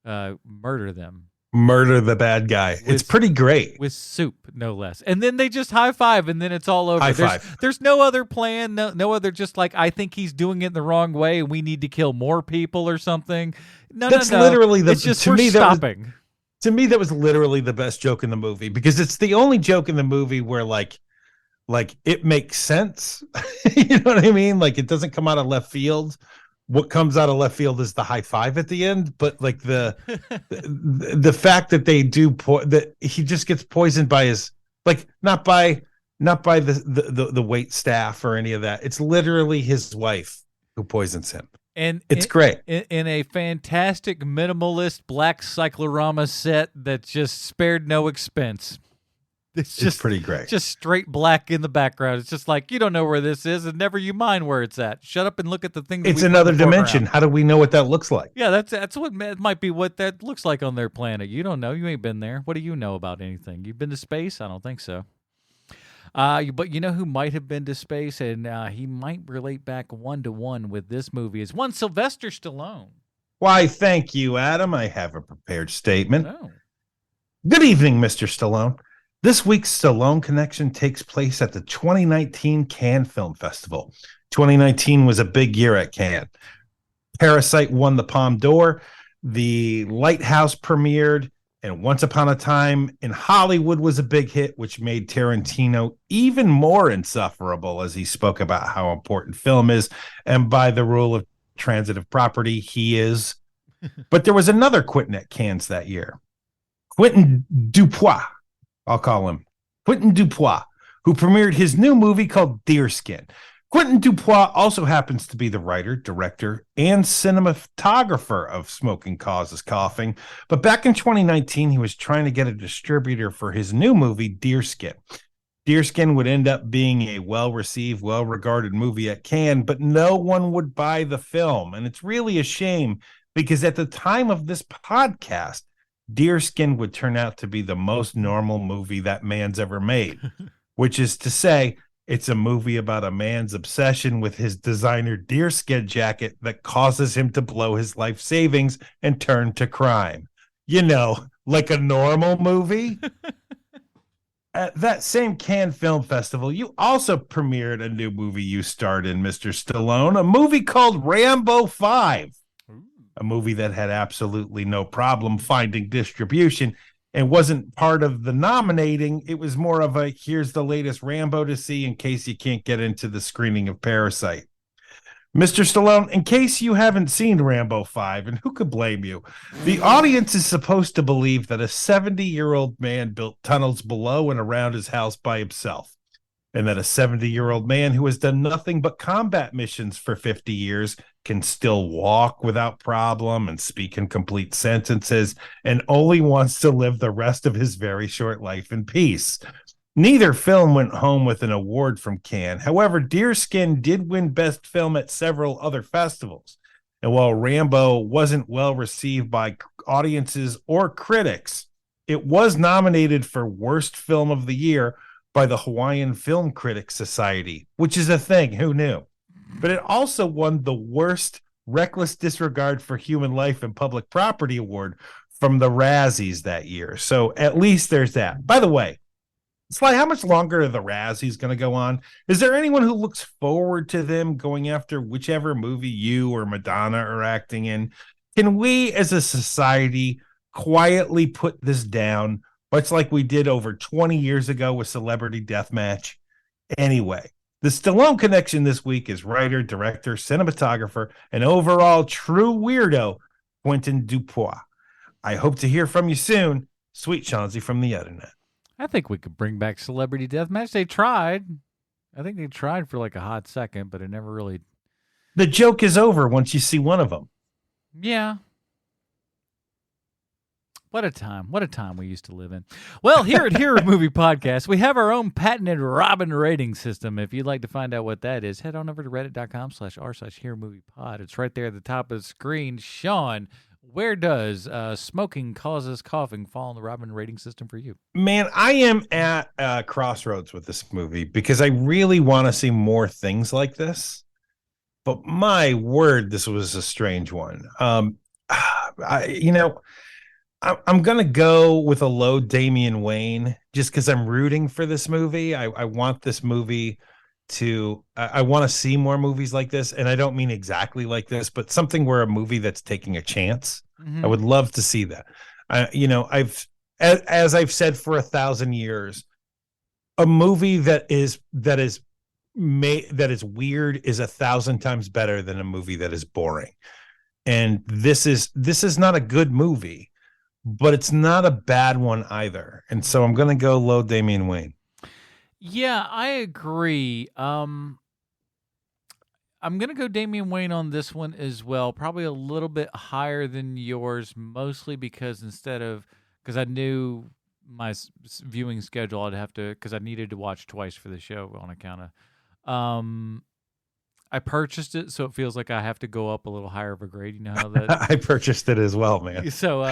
murder them Murder the bad guy. It's pretty great. with soup, no less. And then they just high five, and then it's all over. High there's, five. There's no other plan, no other. Just like, I think he's doing it the wrong way, and we need to kill more people or something. No, That's no. literally It's just to we're me stopping. to me that was literally the best joke in the movie because it's the only joke in the movie where like it makes sense. You know what I mean? Like it doesn't come out of left field. What comes out of left field is the high five at the end, but like the fact that they do that he just gets poisoned by his not by the wait staff or any of that. It's literally his wife who poisons him. And It's great. In a fantastic minimalist black cyclorama set that just spared no expense. It's just pretty great. Just straight black in the background. It's just like, you don't know where this is, and never you mind where it's at. Shut up and look at the thing. It's another dimension. How do we know what that looks like? Yeah, that's what might be what that looks like on their planet. You don't know. You ain't been there. What do you know about anything? You've been to space? I don't think so. But you know who might have been to space, and he might relate back 1-to-1 with this movie is one Sylvester Stallone. Why, thank you, Adam. I have a prepared statement. Oh. Good evening, Mr. Stallone. This week's Stallone Connection takes place at the 2019 Cannes Film Festival. 2019 was a big year at Cannes. Parasite won the Palme d'Or. The Lighthouse premiered, and Once Upon a Time in Hollywood was a big hit, which made Tarantino even more insufferable as he spoke about how important film is, and by the rule of transitive property, he is. But there was another Quentin at Cannes that year. Quentin Dupois. I'll call him Quentin Dupois, who premiered his new movie called Deerskin. Quentin Dupois also happens to be the writer, director, and cinematographer of Smoking Causes Coughing. But back in 2019, he was trying to get a distributor for his new movie, Deerskin. Deerskin would end up being a well-received, well-regarded movie at Cannes, but no one would buy the film. And it's really a shame because at the time of this podcast, Deerskin would turn out to be the most normal movie that man's ever made, which is to say, it's a movie about a man's obsession with his designer deerskin jacket that causes him to blow his life savings and turn to crime. You know, like a normal movie. At that same Cannes Film Festival, you also premiered a new movie you starred in, Mr. Stallone, a movie called Rambo 5. A movie that had absolutely no problem finding distribution and wasn't part of the nominating. It was more of a, here's the latest Rambo to see in case you can't get into the screening of Parasite. Mr. Stallone, in case you haven't seen Rambo 5, and who could blame you, the audience is supposed to believe that a 70-year-old man built tunnels below and around his house by himself, and that a 70-year-old man who has done nothing but combat missions for 50 years can still walk without problem and speak in complete sentences and only wants to live the rest of his very short life in peace. Neither film went home with an award from Cannes. However, Deerskin did win Best Film at several other festivals. And while Rambo wasn't well received by audiences or critics, it was nominated for Worst Film of the Year by the Hawaiian Film Critics Society, which is a thing. Who knew? But it also won the Worst Reckless Disregard for Human Life and Public Property Award from the Razzies that year. So at least there's that. By the way, Sly, how much longer are the Razzies going to go on? Is there anyone who looks forward to them going after whichever movie you or Madonna are acting in? Can we as a society quietly put this down, much like we did over 20 years ago with Celebrity Deathmatch? Anyway, the Stallone connection this week is writer, director, cinematographer, and overall true weirdo, Quentin Dupois. I hope to hear from you soon. Sweet Chauncey from the internet. I think we could bring back Celebrity Deathmatch. They tried. I think they tried for like a hot second, but it never really. The joke is over once you see one of them. Yeah. What a time. What a time we used to live in. Well, here at Hero Movie Podcast, we have our own patented Robin rating system. If you'd like to find out what that is, head on over to reddit.com/r/Hero Movie Pod. It's right there at the top of the screen. Sean, where does smoking causes coughing fall in the Robin rating system for you? Man, I am at crossroads with this movie because I really want to see more things like this. But my word, this was a strange one. I'm going to go with a low Damian Wayne just because I'm rooting for this movie. I want this movie to I want to see more movies like this, and I don't mean exactly like this, but something where a movie that's taking a chance. I would love to see that. I've as I've said for 1,000 years, a movie that is weird is 1,000 times better than a movie that is boring. And this is not a good movie, but it's not a bad one either. And so I'm going to go low Damian Wayne. Yeah, I agree. I'm going to go Damian Wayne on this one as well. Probably a little bit higher than yours, mostly because because I knew my viewing schedule, I'd have to, because I needed to watch twice for the show on account of, I purchased it, so it feels like I have to go up a little higher of a grade. You know how that. I purchased it as well, man. So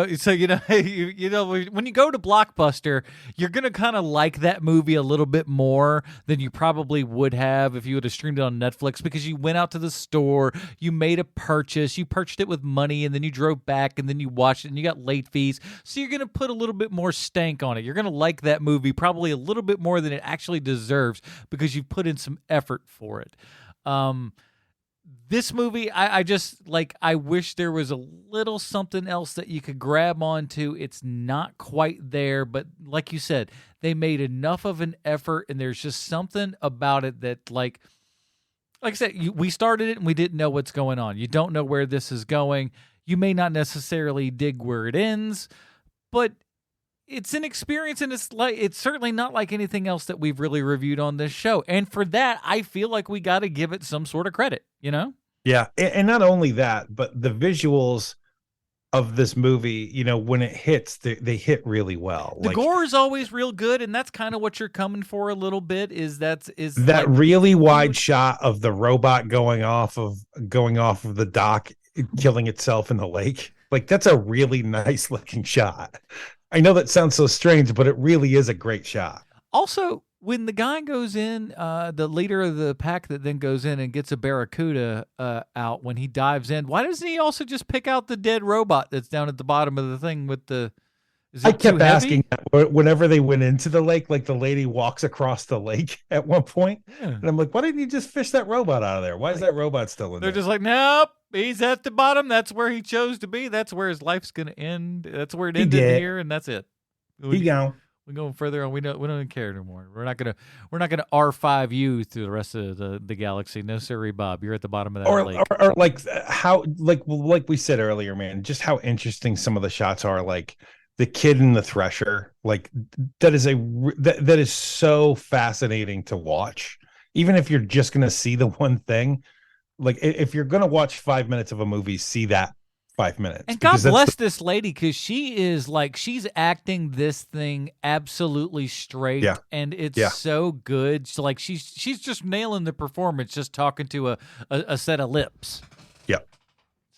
you know, when you go to Blockbuster, you're gonna kind of like that movie a little bit more than you probably would have if you would have streamed it on Netflix, because you went out to the store, you made a purchase, you purchased it with money, and then you drove back, and then you watched it, and you got late fees. So you're gonna put a little bit more stank on it. You're gonna like that movie probably a little bit more than it actually deserves because you put in some effort for it. This movie, I just like, I wish there was a little something else that you could grab onto. It's not quite there, but like you said, they made enough of an effort, and there's just something about it that, like I said, we started it and we didn't know what's going on. You don't know where this is going. You may not necessarily dig where it ends, but it's an experience, and it's certainly not like anything else that we've really reviewed on this show. And for that, I feel like we got to give it some sort of credit, you know? Yeah. And not only that, but the visuals of this movie, you know, when it hits, they hit really well. The gore is always real good, and that's kind of what you're coming for a little bit, is that like, really wide shot of the robot going off of the dock, killing itself in the lake. Like, that's a really nice looking shot. I know that sounds so strange, but it really is a great shot. Also, when the guy goes in, the leader of the pack that then goes in and gets a barracuda out, when he dives in, why doesn't he also just pick out the dead robot that's down at the bottom of the thing with the... I kept asking that whenever they went into the lake, like the lady walks across the lake at one point, and I'm like, why didn't you just fish that robot out of there? Why is that robot still in there? They're just like, nope, he's at the bottom. That's where he chose to be. That's where his life's going to end. That's where it ended here, and that's it. He gone. We're going further on. We don't even care anymore. We're not gonna R5 you through the rest of the galaxy. No, sirree, Bob. You're at the bottom of that lake. Or like how like we said earlier, man. Just how interesting some of the shots are. Like the kid in the thresher. Like that is so fascinating to watch. Even if you're just gonna see the one thing, like if you're gonna watch 5 minutes of a movie, see that 5 minutes. And God bless this lady, because she is like, she's acting this thing absolutely straight, and it's so good. So like she's just nailing the performance, just talking to a set of lips. Yeah.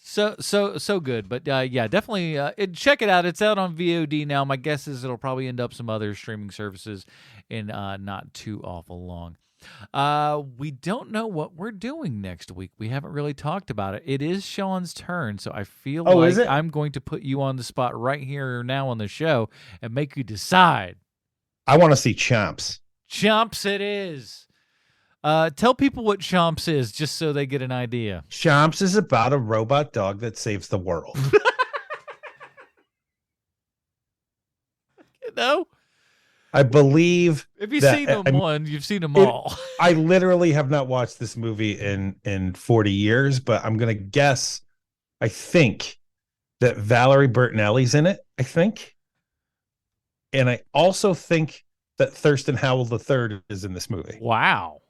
So good. But yeah, definitely check it out. It's out on VOD now. My guess is it'll probably end up some other streaming services in not too awful long. We don't know what we're doing next week. We haven't really talked about it. It is Sean's turn, so I feel like I'm going to put you on the spot right here now on the show and make you decide. I want to see Chomps. Chomps it is. Tell people what Chomps is, just so they get an idea. Chomps is about a robot dog that saves the world. You know? I believe. If you've seen them one, you've seen them all. I literally have not watched this movie in 40 years, but I'm going to guess, I think, that Valerie Bertinelli's in it, I think. And I also think that Thurston Howell III is in this movie. Wow.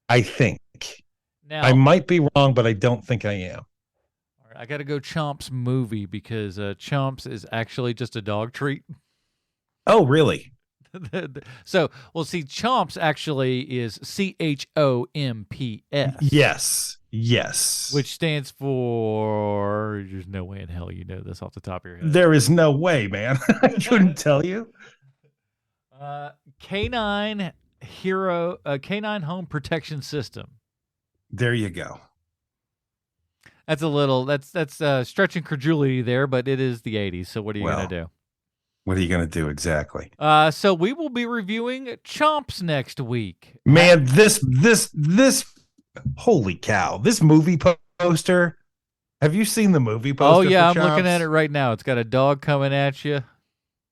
I think. Now, I might be wrong, but I don't think I am. All right, I got to go Chomps movie, because Chomps is actually just a dog treat. Oh, really? So, well, see, Chomps actually is CHOMPS. Yes. Which stands for, there's no way in hell you know this off the top of your head. There is no way, man. I couldn't tell you. Canine Home Protection System. There you go. That's a little, that's stretching credulity there, but it is the 80s. So what are you going to do? What are you going to do exactly? So we will be reviewing Chomps next week. Man, this, holy cow, this movie poster. Have you seen the movie poster? Oh, yeah, I'm Chomps? looking at it right now. It's got a dog coming at you.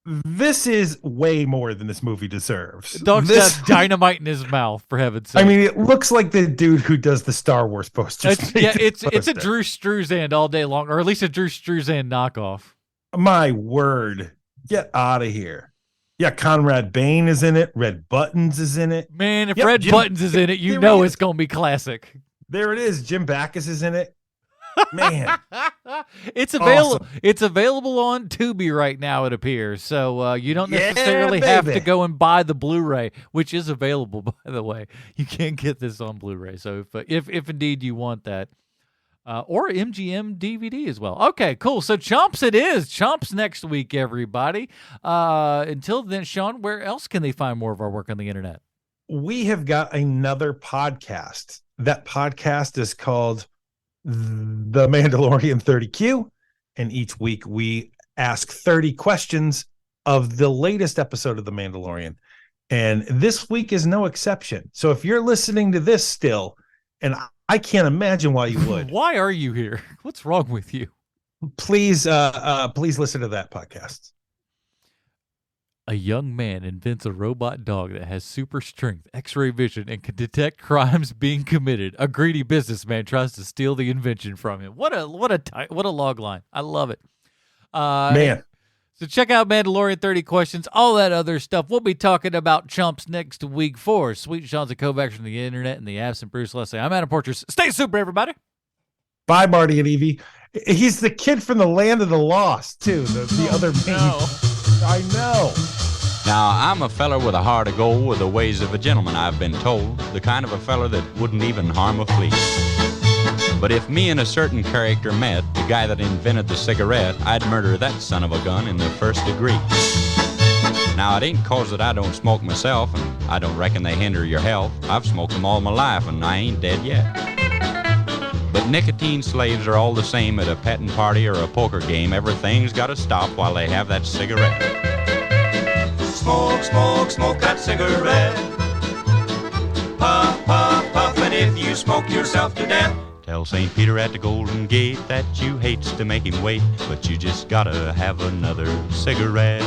This is way more than this movie deserves. The dog's got dynamite in his mouth, for heaven's sake. I mean, it looks like the dude who does the Star Wars posters. It's a Drew Struzan all day long, or at least a Drew Struzan knockoff. My word. Get out of here. Yeah, Conrad Bain is in it. Red Buttons is in it. Man, if Red Buttons is in it, you know it's going to be classic. There it is. Jim Backus is in it. Man. It's available. Awesome. It's available on Tubi right now, it appears. So you don't necessarily have to go and buy the Blu-ray, which is available, by the way. You can get this on Blu-ray. So if indeed you want that. Or MGM DVD as well. Okay, cool. So Chomps it is. Chomps next week, everybody. Until then, Sean, where else can they find more of our work on the internet? We have got another podcast. That podcast is called The Mandalorian 30Q. And each week we ask 30 questions of the latest episode of The Mandalorian. And this week is no exception. So if you're listening to this still, and I can't imagine why you would. Why are you here? What's wrong with you? Please listen to that podcast. A young man invents a robot dog that has super strength, X-ray vision, and can detect crimes being committed. A greedy businessman tries to steal the invention from him. What a log line. I love it. Man. So check out Mandalorian 30 Questions, all that other stuff. We'll be talking about Chomps next week for Sweet Sean's and Kovacs from the internet and the absent Bruce Leslie. I'm Adam Portress. Stay super, everybody. Bye, Marty and Evie. He's the kid from the Land of the Lost, too. The other main. No. I know. Now, I'm a feller with a heart of gold, with the ways of a gentleman, I've been told. The kind of a feller that wouldn't even harm a flea. But if me and a certain character met, the guy that invented the cigarette, I'd murder that son of a gun in the first degree. Now, it ain't 'cause that I don't smoke myself, and I don't reckon they hinder your health. I've smoked them all my life, and I ain't dead yet. But nicotine slaves are all the same at a petting party or a poker game. Everything's gotta stop while they have that cigarette. Smoke, smoke, smoke that cigarette. Puff, puff, puff, and if you smoke yourself to death, tell St. Peter at the Golden Gate that you hates to make him wait, but you just gotta have another cigarette.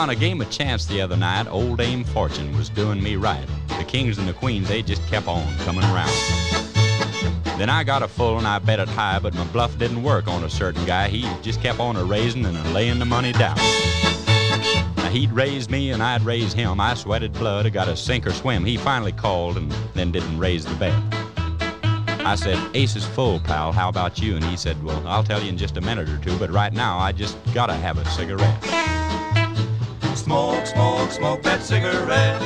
on a game of chance the other night, old Dame Fortune was doing me right. The kings and the queens, they just kept on coming around. Then I got a full and I bet it high, but my bluff didn't work on a certain guy. He just kept on a-raising and a-laying the money down. Now he'd raise me and I'd raise him. I sweated blood, I got to sink or swim. He finally called and then didn't raise the bet. I said, ace is full, pal, how about you? And he said, well, I'll tell you in just a minute or two, but right now I just gotta have a cigarette. Smoke, smoke, smoke that cigarette.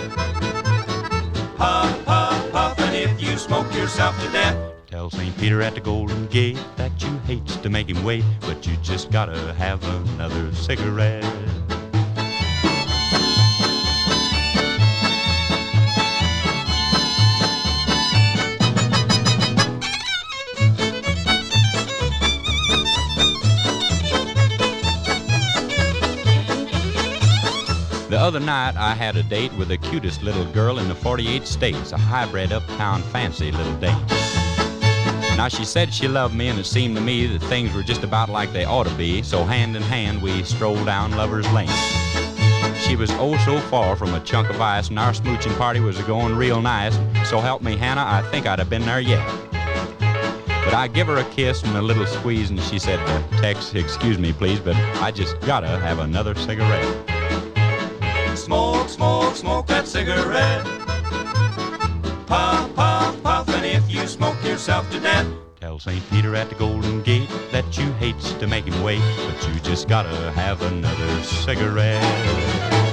Puff, puff, puff, and if you smoke yourself to death. Tell St. Peter at the Golden Gate that you hates to make him wait, but you just gotta have another cigarette. The other night I had a date with the cutest little girl in the 48 states, a hybrid uptown fancy little dame. Now she said she loved me, and it seemed to me that things were just about like they ought to be, so hand in hand we strolled down Lover's Lane. She was oh so far from a chunk of ice, and our smooching party was going real nice, so help me Hannah, I think I'd have been there yet. But I give her a kiss and a little squeeze, and she said, Tex, excuse me please, but I just gotta have another cigarette. Smoke, smoke, smoke that cigarette. Puff, puff, puff, and if you smoke yourself to death. Tell St. Peter at the Golden Gate that you hates to make him wait, but you just gotta have another cigarette.